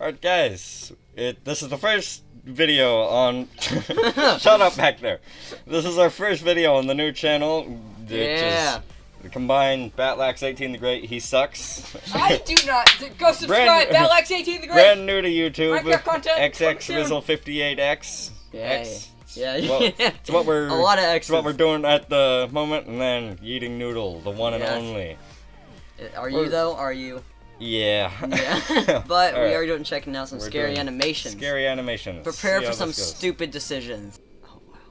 Alright guys, this is the first video on... Shut up back there. This is our first video on the new channel, which is the combined Batlax18 the Great, he sucks. I do not. Go subscribe, Batlax18 the Great. Brand new to YouTube, Minecraft content, XXRizzle58X. It's what we're a lot of X's. It's what we're doing at the moment, and then Eating Noodle, the one and only. Are you though? Are you? Yeah. But we are checking out some scary animations. Scary animations. Prepare for some stupid decisions.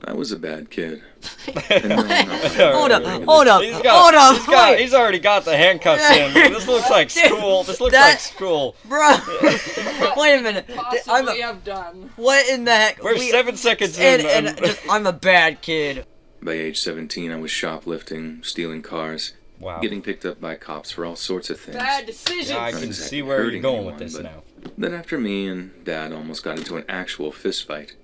I was a bad kid. Hold up. He's already got the handcuffs in. This looks like school. This looks like school. Bro. Wait a minute. Possibly have done. What in the heck? We're 7 seconds in. And I'm a bad kid. By age 17, I was shoplifting, stealing cars, getting picked up by cops for all sorts of things. Bad decisions. Yeah, I can see where you're going with this now. Then after me and Dad almost got into an actual fist fight,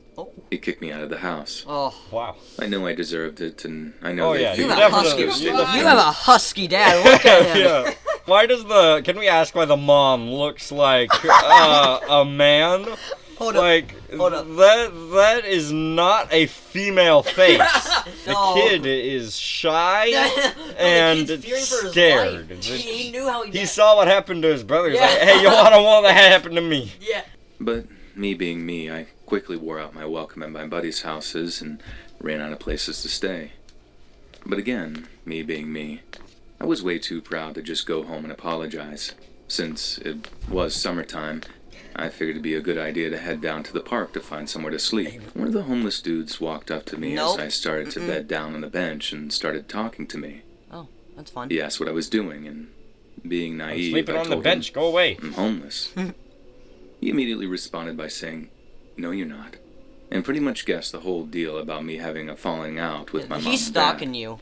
he kicked me out of the house. Oh. Wow. I know I deserved it, and I know you have a husky dad. Look at him. Yeah. Why does the... Can we ask why the mom looks like a man? Hold up. That is not a female face. The kid is shy and scared. He knew how he saw what happened to his brother. He's like, hey, you wanna want that happen to me? Yeah. But me being me, I quickly wore out my welcome at my buddies' houses and ran out of places to stay. But again, me being me, I was way too proud to just go home and apologize. Since it was summertime, I figured it'd be a good idea to head down to the park to find somewhere to sleep. One of the homeless dudes walked up to me as I started to bed down on the bench and started talking to me. Oh, that's fun. He asked what I was doing, and being naive, sleeping I on told the bench. him, go away. I'm homeless. He immediately responded by saying, "No, you're not," and pretty much guessed the whole deal about me having a falling out with my mom. He's stalking you.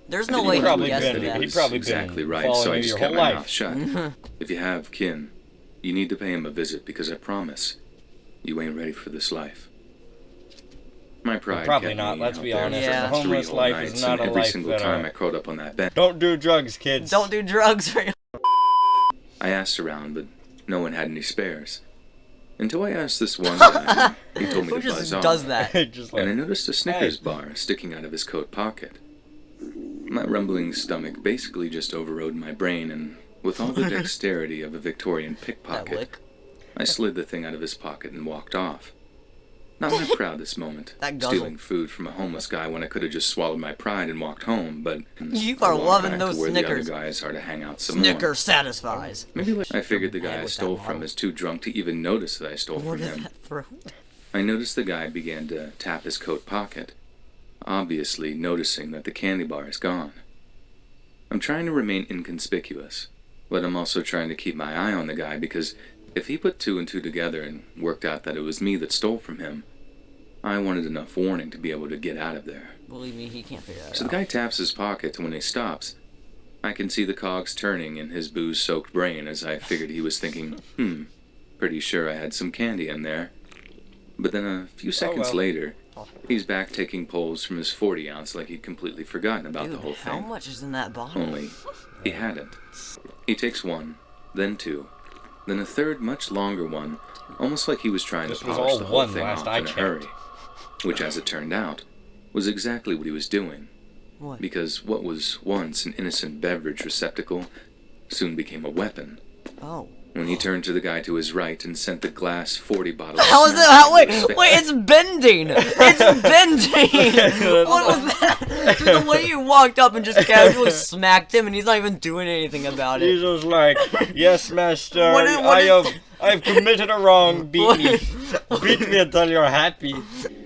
There's no way he guessed that. He's probably exactly right, so I just kept my mouth shut. If you have kin, you need to pay him a visit, because I promise, you ain't ready for this life. My pride probably not. Let's be honest. Yeah. The homeless life is not a every life single time I curled up on that bench. Don't do drugs, kids. Don't do drugs. I asked around, but no one had any spares. Until I asked this one guy, he told me to buzz off. Who just does that? And I noticed a Snickers bar sticking out of his coat pocket. My rumbling stomach basically just overrode my brain, and with all the dexterity of a Victorian pickpocket, I slid the thing out of his pocket and walked off. Not my proudest moment, stealing food from a homeless guy when I could have just swallowed my pride and walked home, but you are loving those Snickers. The other guys are to hang out some Snickers satisfies. Maybe I figured the guy I stole from is too drunk to even notice that I stole from him. I noticed the guy began to tap his coat pocket, obviously noticing that the candy bar is gone. I'm trying to remain inconspicuous, but I'm also trying to keep my eye on the guy, because if he put 2 and 2 together and worked out that it was me that stole from him, I wanted enough warning to be able to get out of there. Believe me, he can't figure that out. So the guy taps his pocket, and when he stops, I can see the cogs turning in his booze-soaked brain as I figured he was thinking, pretty sure I had some candy in there. But then a few seconds later, he's back taking pulls from his 40-ounce like he'd completely forgotten about the whole thing. How much is in that bottle? Only, he hadn't. He takes 1, then 2, then a third, much longer one, almost like he was trying to polish the whole thing off in a hurry. Which, as it turned out, was exactly what he was doing. What? Because what was once an innocent beverage receptacle soon became a weapon. Oh. When he turned to the guy to his right and sent the glass 40 bottle. How is it? Wait, it's bending! It's bending! What was that? Dude, the way you walked up and just casually smacked him, and he's not even doing anything about it. He's just like, yes, master, I've committed a wrong, beat me. Beat me until you're happy.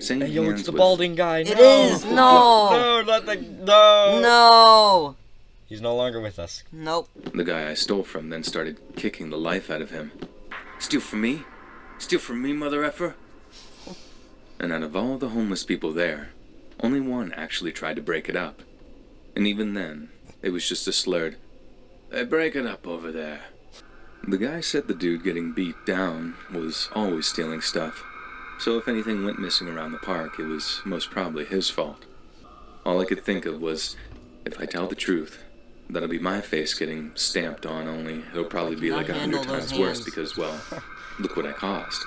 Hey, yo, it's the balding guy. It is! No! No, not the... No! No! He's no longer with us. Nope. The guy I stole from then started kicking the life out of him. Steal from me? Steal from me, mother effer? And out of all the homeless people there, only one actually tried to break it up. And even then, it was just a slurred, "Hey, break it up over there." The guy said the dude getting beat down was always stealing stuff, so if anything went missing around the park, it was most probably his fault. All I could think of was, if I tell the truth, that'll be my face getting stamped on, only it'll probably be like 100 times worse because, well, Look what I caused.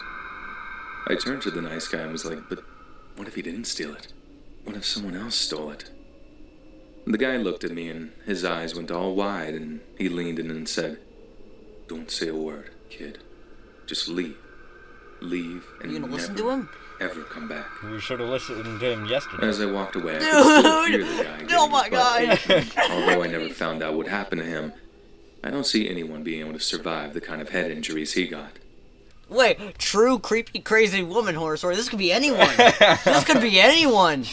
I turned to the nice guy and was like, but what if he didn't steal it? What if someone else stole it? The guy looked at me and his eyes went all wide and he leaned in and said, don't say a word, kid. Just leave. Leave and You gonna never, listen to him? ever come back. We should have listened to him yesterday. As I walked away, I could still hear the guy Oh getting my his butt. god! Although I never found out what happened to him, I don't see anyone being able to survive the kind of head injuries he got. Wait, true creepy crazy woman horror story. This could be anyone. This could be anyone.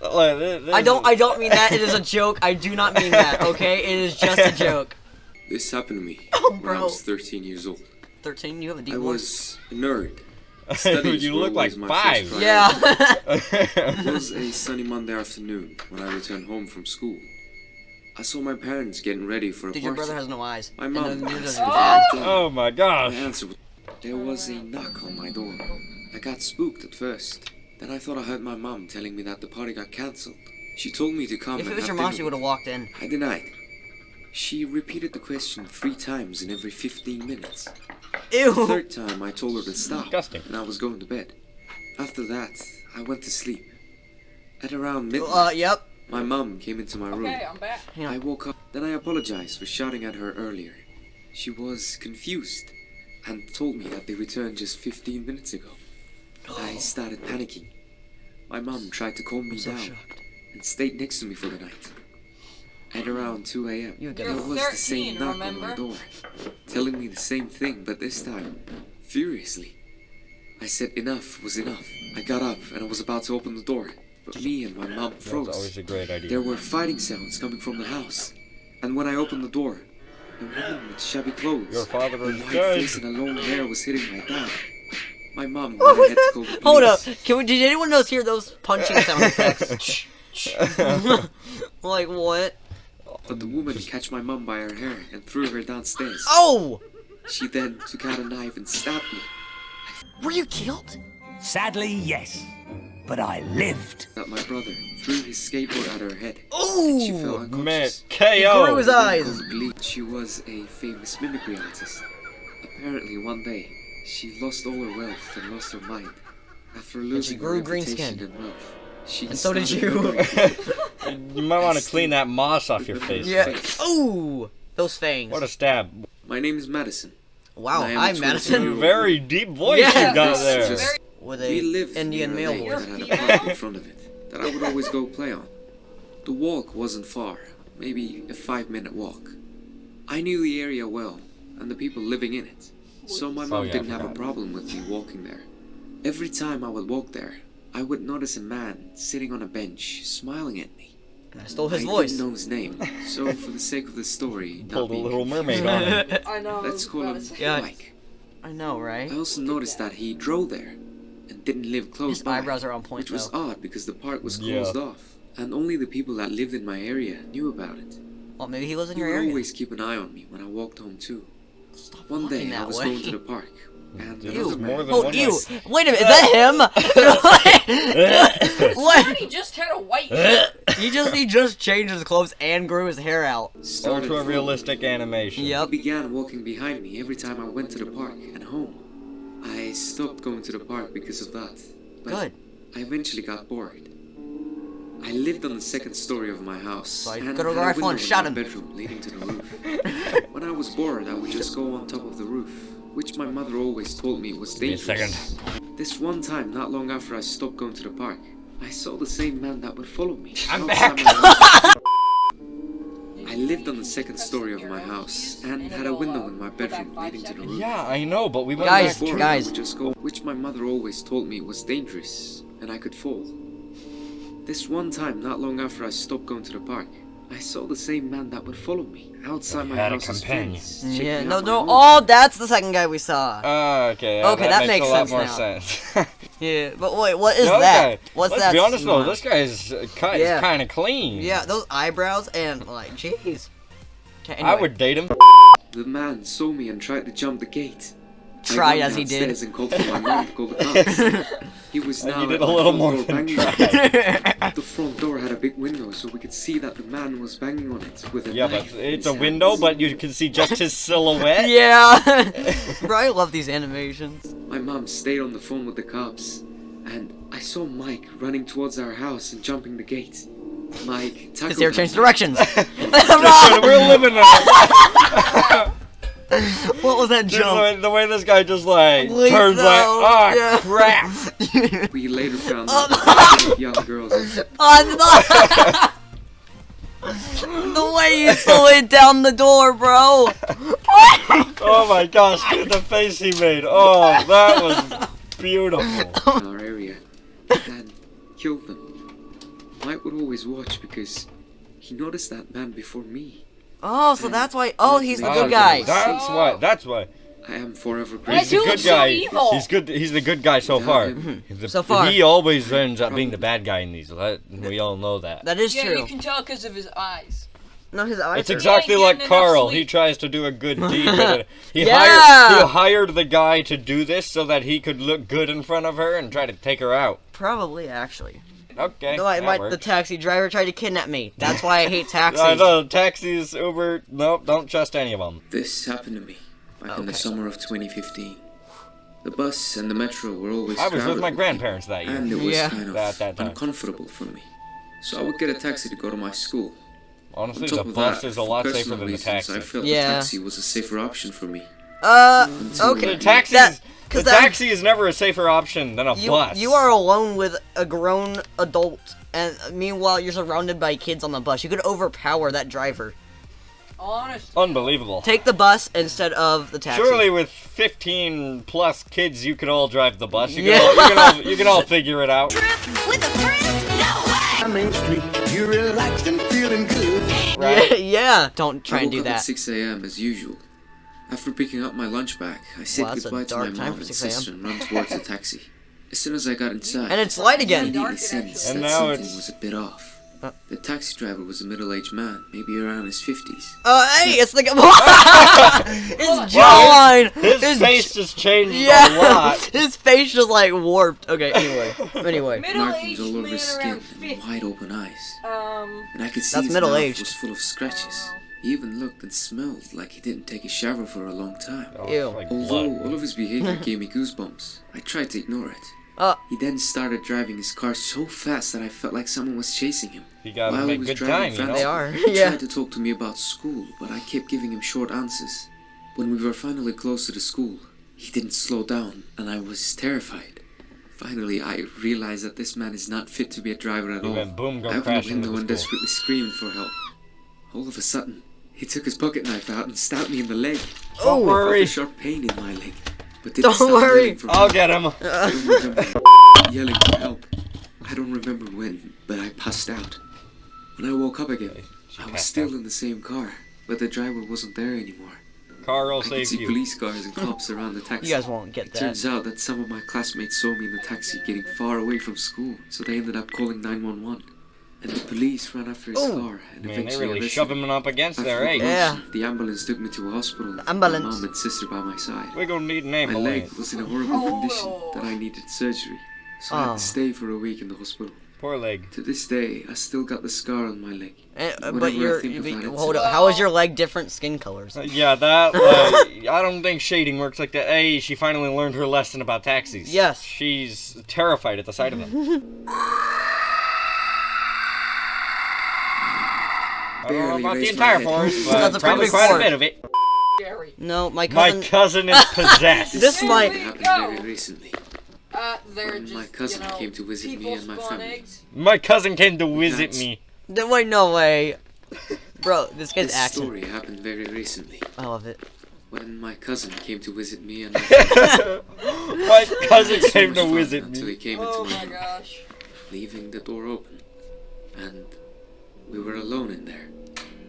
I don't mean that. It is a joke. I do not mean that. Okay, it is just a joke. This happened to me Oh, when I bro. was 13 years old. 13. You have a deep I voice. was a nerd. Studies You were look like always my 5. first priority. Yeah. It was a sunny Monday afternoon when I returned home from school. I saw my parents getting ready for a Dude, party. your brother has no eyes. My And mom. neither does I your sat dad. down. Oh my I gosh. answered. There was a knock on my door. I got spooked at first. Then I thought I heard my mom telling me that the party got cancelled. She told me to come If and it was have your mom, dinner she with would have walked in. I denied. She repeated the question 3 times in every 15 minutes. The Ew. 3rd time I told her to stop, Disgusting. and I was going to bed. After that, I went to sleep. At around midnight, Yep. my mom came into my room. I'm back. Yeah. I woke up, then I apologized for shouting at her earlier. She was confused and told me that they returned just 15 minutes ago. I started panicking. My mom tried to calm me down and stayed next to me for the night. At around 2 a.m., You there get was the same 13, knock on my remember? door, telling me the same thing, but this time, furiously. I said enough was enough. I got up and I was about to open the door, but me and my mom That's froze. always a great idea. There were fighting sounds coming from the house, and when I opened the door, a woman with shabby clothes, Your father a is white dead. face and a long hair was hitting my dad. My mom went ahead to call the police. Hold up. Did anyone else hear those punching sound effects? Like what? But the woman catch my mom by her hair and threw her downstairs. Oh! She then took out a knife and stabbed me. Were you killed? Sadly, yes. But I lived. That my brother threw his skateboard at her head. Oh! She fell Man, unconscious. KO. grew his Then eyes. called the police. She was a famous mimicry artist. Apparently, one day, she lost all her wealth and lost her mind. After losing grew her green reputation skin. and wealth, she And so did started you. murdering You might want to clean that moss off your face. Yeah. Ooh! Those fangs. What a stab. My name is Madison. Wow, I am hi a Madison. 22-year-old. Very deep voice Yeah. you got This there. is just- With We a lived Indian near a male lake voice. that had a park in front of it that I would always go play on. The walk wasn't far, maybe a 5-minute walk. I knew the area well and the people living in it, so my mom yeah, I didn't have a forgot. problem with me walking there. Every time I would walk there, I would notice a man sitting on a bench, smiling at me. I stole his I voice. didn't know his name, so for the sake of the story, not Pulled a being Little confused, Mermaid on him. I know. let's call him Yeah. Mike. I know, right? I also noticed that he drove there and didn't live close His by. eyebrows are on point, Which was though. odd because the park was Yeah. closed off, and only the people that lived in my area knew about it. Well, maybe he lives in He your would area. always keep an eye on me when I walked home too. Stop One walking day I that was way. going to the park, and Dude, another it's more man. than Oh, one ew! night. Wait a minute, is that him? What? He just had a white. He just changed his clothes and grew his hair out. started Ultra following realistic animation. me. He Yep. began walking behind me every time I went to the park and home. I stopped going to the park because of that. But Good. I eventually got bored. I lived on the 2nd story of my house. So I and got a had rifle window and in shot my him. bedroom leading to the roof. When I was bored, I would just go on top of the roof, which my mother always told me was Give me a dangerous. This one time, not long after I stopped going to the park, I saw the same man that would follow me. I'm outside back. my house. I lived on the 2nd story of my house and had a window in my bedroom leading to the roof. Yeah, I know, but we went Guys, back. Bored, guys. I would just go, which my mother always told me was dangerous and I could fall. This one time, not long after I stopped going to the park, I saw the same man that would follow me outside my had a house's companion. fence. Yeah, checking no, out my no. home. Oh, that's the second guy we saw. Okay, Okay, that makes a lot sense more now. sense. Yeah, but wait, what is Okay, that? What's Let's that? be honest though, smile? this guy's cut Yeah. is kind of clean. Yeah, those eyebrows and like, jeez. Okay, I anyway. would date him. The man saw me and tried to jump the gate. tried I as he ran did. downstairs and called for my mom to call the cops. He was now You did at a my little front more door than banging. try. The front door had a big window, so we could see that the man was banging on it with a Yeah, but knife in it's his a window, hands. but you can see just his silhouette. Yeah. Bro, I love these animations. My mom stayed on the phone with the cops, and I saw Mike running towards our house and jumping the gate. Mike tackled Because they were him. changing directions. We're living in What was that jump? the way this guy just like Wait, turns no. like, oh Yeah. crap. We later found out that young girls. The way you slid down the door, bro. Oh my gosh, dude, the face he made. Oh, that was beautiful. in our area and killed them. Mike would always watch because he noticed that man before me. Oh, so that's why. Oh, he's the good guy. That's why. That's why. I am forever He's grateful. the good so guy. evil. He's good. He's the good guy so far. So far. He always ends up being the bad guy in these. We all know that. That is Yeah, true. you can tell because of his eyes. No, his eyes. It's are- exactly He ain't like getting enough Carl. sleep. He tries to do a good deed. But he Yeah. hired the guy to do this so that he could look good in front of her and try to take her out. Probably, actually. Okay. No, that the works. taxi driver tried to kidnap me. That's why I hate taxis. I know, taxis, Uber, nope, don't trust any of them. This happened to me back in the Okay. summer of 2015. The bus and the metro were always I was with crowded my people, grandparents that year. and it was Yeah. kind of At that time. uncomfortable for me. So I would get a taxi to go to my school. Honestly, On the top of bus that, is a for lot safer personal than the reasons, taxi. I felt Yeah. the taxi was a safer option for me. Okay. The taxi, That- the 'cause that- taxi is never a safer option than a bus. You are alone with a grown adult, and meanwhile you're surrounded by kids on the bus. You could overpower that driver. Honest. Unbelievable. Take the bus instead of the taxi. Surely with 15 plus kids, you could all drive the bus. You Yeah. you can all figure it out. With a friend? No way! Main Street, you're relaxed and feeling good. Right? Yeah. Don't try I and woke do up at that. 6 a.m. as usual. After picking up my lunch bag, I said Wow, that's a goodbye to my dark time mom for and 6 a.m. sister and ran towards the taxi. As soon as I got inside, And it's light I again. immediately sensed And that now something it's- was a bit off. The taxi driver was a middle-aged man, maybe around his 50s. Hey, it's like his jawline. His face just changed a Yeah, lot. his face just like warped. Okay, anyway. Markings Middle-aged all over man his skin around and 50. wide open eyes. And I could see That's his middle-aged. mouth was full of scratches. He even looked and smelled like he didn't take a shower for a long time. Ew. Like Although blood. all of his behavior gave me goosebumps, I tried to ignore it. He then started driving his car so fast that I felt like someone was chasing him. You gotta While he make was good driving time, you know? They are. He Yeah. tried to talk to me about school, but I kept giving him short answers. When we were finally close to the school, he didn't slow down, and I was terrified. Finally, I realized that this man is not fit to be a driver at He all. went boom, go I opened crash the into window the and school. desperately screamed for help. All of a sudden, he took his pocket knife out and stabbed me in the leg. Don't I felt worry. a sharp pain in my leg, but didn't Don't stop worry. yelling for I'll help. get him. I don't remember yelling for help. I don't remember when, but I passed out. When I woke up again, I was passed still out. in the same car, but the driver wasn't there anymore. Carl I could saved see you. police cars and cops around the taxi. You guys won't get It that. turns out that some of my classmates saw me in the taxi getting far away from school, so they ended up calling 911. And the police ran after his Ooh. car and Man, they eventually really arrested shove him. him up against After there, the eh? Yeah. collision, the ambulance took me to a hospital. with Ambulance. My mom and sister by my side. We're gonna need an My leg ambulance. was in a horrible condition that I needed surgery, so I had Oh. to stay for a week in the hospital. Poor leg. To this day, I still got the scar on my leg. But Whenever I you're. think about it, Hold up. How is your leg different skin colors? Yeah, that, I don't think shading works like that. Hey, she finally learned her lesson about taxis. Yes. She's terrified at the sight of them. I don't know Barely about the raised my entire head. forest, That's but a probably pretty big quite a forest. bit of it. Scary. No, my My cousin. cousin is possessed. This It might. happened go. very recently. They're When just, my cousin you know, came to visit me people and my spawn family. eggs. My cousin came to visit That's- me. Wait, no way. Bro, this guy's This accent. story happened very recently. I love it. When my cousin came to visit me and my family. My cousin So came much to fun visit until me. he came into Oh my my room, gosh. leaving the door open. And we were alone in there.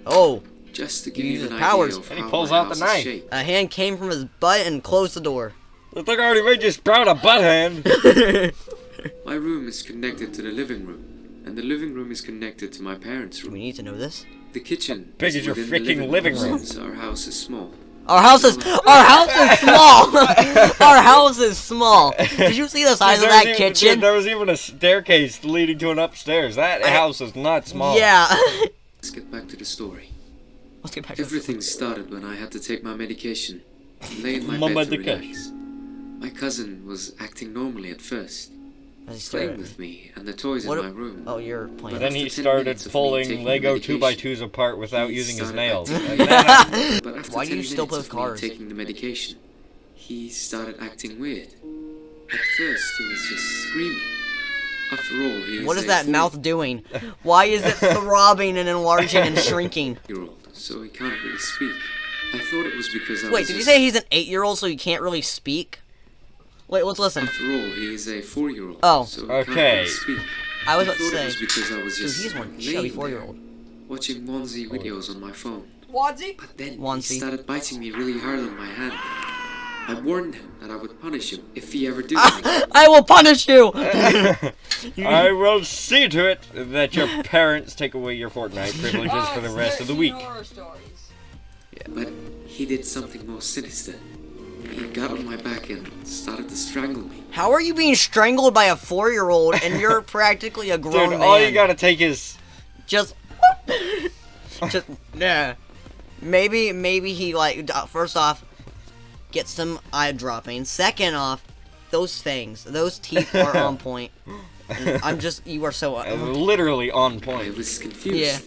Oh, Just to give He you uses an powers. idea of And he how pulls my out the house is knife. shaped. a hand came from his butt and closed the door. I think I already made you sprout a butt hand. My room is connected to the living room, and the living room is connected to my parents' We room. need to know this. The kitchen Big is as your within the freaking living room. Since our house is small, Our house is small. Our house is small. Did you see the size of that kitchen? Dude, there was even a staircase leading to an upstairs. That house is not small. Yeah. Let's get back to the story. Let's get back to Everything started when I had to take my medication. Lay in my My bed to medication. relax. My cousin was acting normally at first, He's playing staring. with me and the toys in What- my room. Oh, you're playing. Then he After 10 started minutes of me pulling taking Lego medication, 2x2s apart without he using his started nails. acting- And then But after Why do 10 you still play minutes with of me cars? taking the medication, he started acting weird. At first, he was just screaming. After all, he What is is a that mouth doing? Why is it throbbing and enlarging and shrinking? 4-year-old, so he can't really speak. I thought it was because I Wait, was did you just- say he's an 8-year-old so he can't really speak? Wait, let's listen. After all, he is a 4-year-old. Oh. So he can't Okay. really speak. I was I about to thought it say, was because I was dude, just he's one laying chubby there, 4-year-old. watching onesie videos on my phone. Wadsy? But then Onesie. he started biting me really hard on my hand. I warned him that I would punish him if he ever did it again. I will punish you! I will see to it that your parents take away your Fortnite privileges for the rest of the week. Horror stories. But he did something more sinister. He got on my back and started to strangle me. How are you being strangled by a 4-year-old and you're practically a grown Dude, man? all you gotta take is... Just, yeah. Maybe he like first off, get some eye dropping. Second off, those fangs, those teeth are on point. And you are so. literally on I point. was confused. Yeah.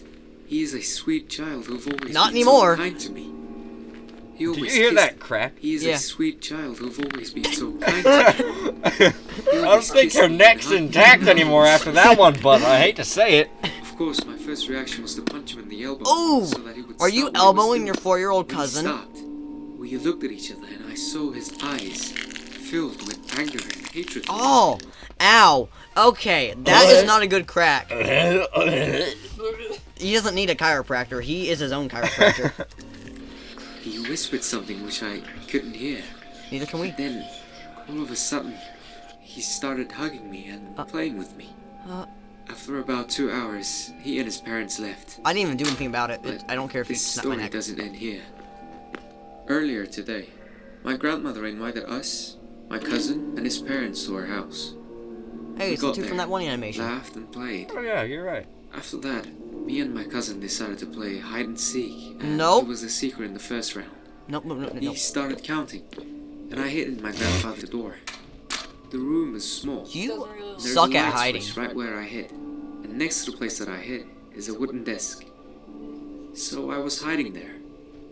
He is a sweet child who've always Not been anymore. so kind to me. He Do you always hear kissed that me. crack? He is Yeah. a sweet child who've always been so kind to me. I don't think your neck's intact anymore after that one, but I hate to say it. Of course, my first reaction was to punch him in the elbow. Ooh! So that he would Are you stop what he was elbowing doing. your 4-year-old When he cousin? stopped, we looked at each other and I saw his eyes filled with anger and hatred. Oh, ow. Okay, that is not a good crack. He doesn't need a chiropractor. He is his own chiropractor. He whispered something which I couldn't hear. Neither can we. Then, all of a sudden, he started hugging me and playing with me. After about 2 hours, he and his parents left. I didn't even do anything about it. But I don't care if he this snapped my story neck. doesn't end here. Earlier today, my grandmother invited us, my cousin, and his parents to her house. Hey, We it's the got two from there, that one animation. laughed and played. Oh yeah, you're right. After that, me and my cousin decided to play hide and seek. And Nope. He was the seeker in the first round. Nope. He started counting, and I hid in my grandfather's door. The room is small. You There's suck a at light hiding. switch right where I hid, and next to the place that I hid is a wooden desk. So I was hiding there,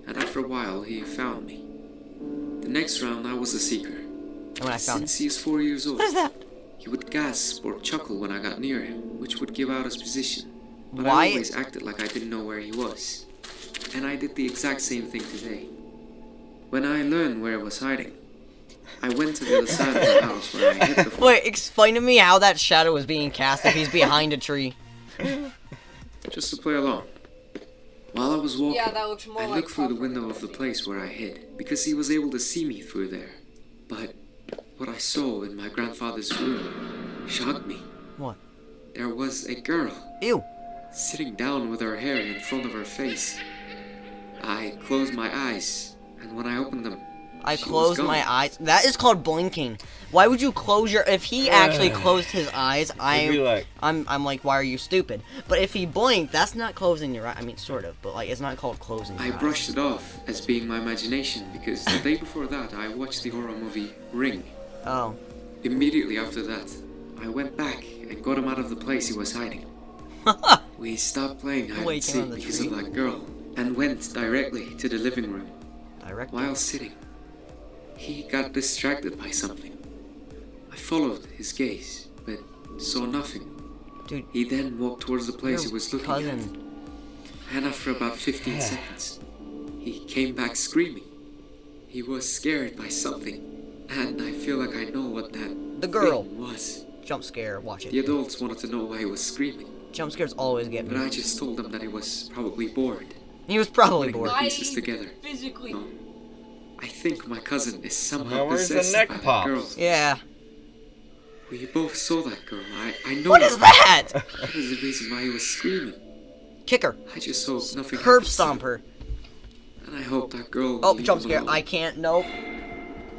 and after a while he found me. The next round I was the seeker. And when I found Since he is 4 years old, What is that? he would gasp or chuckle when I got near him, which would give out his position. But Why- I always acted like I didn't know where he was. And I did the exact same thing today. When I learned where he was hiding, I went to the other side of the house where I hid before. Wait, explain to me how that shadow is being cast if he's behind a tree. Just to play along. While I was walking, Yeah, that looks more I like looked through the comfort window of the movie. place where I hid, because he was able to see me through there. But what I saw in my grandfather's room shocked me. What? There was a girl Ew. sitting down with her hair in front of her face. I closed my eyes, and when I opened them, I she was closed gone. my eyes. That is called blinking. Why would you close your? If he actually closed his eyes, It'd be like, I'm like, why are you stupid? But if he blinked, that's not closing your eye. I mean, sort of, but like, it's not called closing your I eyes. brushed it off as being my imagination because the day before that I watched the horror movie Ring. Oh. Immediately after that, I went back and got him out of the place he was hiding. We stopped playing hide and Waiting on seek the because tree? of that girl and went directly to the living room. Direct. While sitting, he got distracted by something. I followed his gaze, but saw nothing. Dude, He then walked towards the place he your was looking cousin. at, and after about 15 seconds, he came back screaming. He was scared by something, and I feel like I know what that The girl. thing was. Jump scare. Watch The it. adults wanted to know why he was screaming, Jump scares always get but me. I just told them that he was probably bored. He was probably Putting bored. the pieces together. Physically. No. I think my cousin is Now somehow where's the possessed neck by that pops? girl. Yeah. We both saw that girl. I know What is that? That is the reason why he was screaming. Kick her. I just hope nothing Curb happens to stomp him. her. And I hope that girl will Oh, leave jump him scare. alone. I can't. Nope.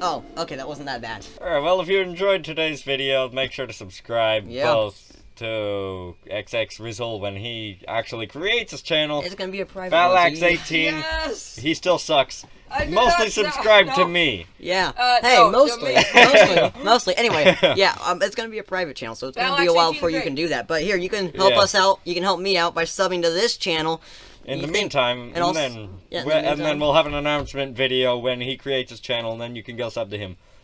Oh, okay, that wasn't that bad. Alright, well, if you enjoyed today's video, make sure to subscribe both to XX Rizzle when he actually creates his channel. It's gonna be a private one. Batlax18, Yes! he still sucks. I did Mostly not- subscribe no, to no. me. Yeah. No, Hey, mostly, to mostly. Anyway, yeah. It's gonna be a private channel, so it's gonna be a Batlax while 18 before you great. can do that. But here, you can help us out. You can help me out by subbing to this channel. In the meantime, and also- and yeah, in then the meantime- we'll have an announcement video when he creates his channel, and then you can go sub to him.